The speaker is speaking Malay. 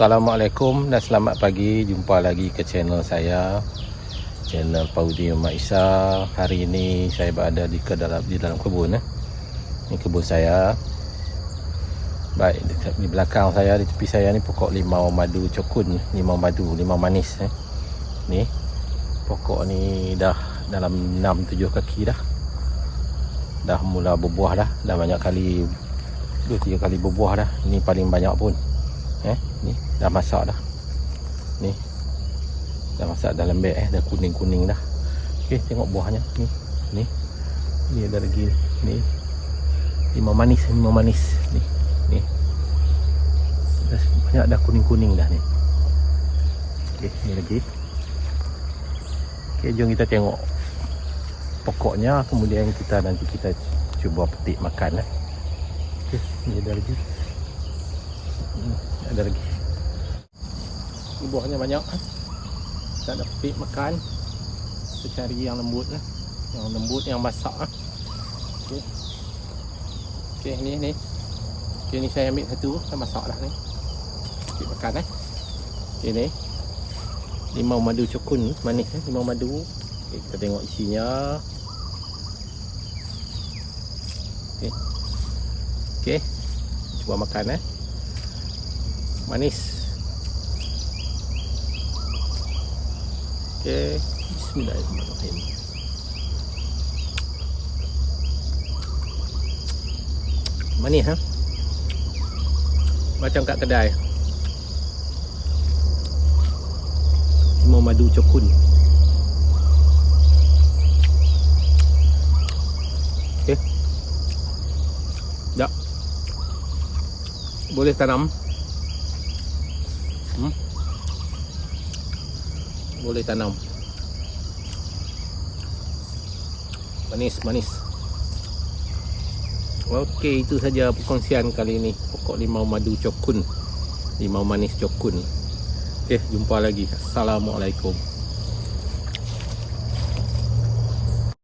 Assalamualaikum dan selamat pagi. Jumpa lagi ke channel saya, channel Paudi Mak Isa. Hari ini saya berada di dalam kebun. Ini kebun saya. Baik, di belakang saya, di tepi saya ni pokok limau madu cokun, limau madu, limau manis. Ni pokok ni dah dalam 6-7 kaki dah. Dah mula berbuah dah. Dah banyak kali, 2-3 kali berbuah dah. Ini paling banyak pun. Ni dah masak dah. Ni dah masak dalam beg dah kuning-kuning dah. Okey, tengok buahnya ni. Ni ada lagi ni. Limau manis ni. Dah banyak dah kuning-kuning dah ni. Okey, ni lagi. Okey, jom kita tengok pokoknya, kemudian nanti kita cuba petik makan . Okey, ni ada lagi. Ada lagi. Buahnya banyak. Kita nak petik makan. Kita cari yang lembut . Yang lembut, yang masak . Okey. Okey, ni. Okey, ni saya ambil satu, saya masak dah ni. Petik makan . Okey, ni limau madu cokun, manis limau madu. Okey, kita tengok isinya. Okey. Okey. Cuba makan . Manis. Okey, bismillahirrahmanirrahim. Manis macam kat kedai. Limau madu cokun. Okey. Dak. Boleh tanam. Boleh tanam. Manis. Okey, itu saja perkongsian kali ini. Pokok limau madu cokun, limau manis cokun. Okey, jumpa lagi. Assalamualaikum.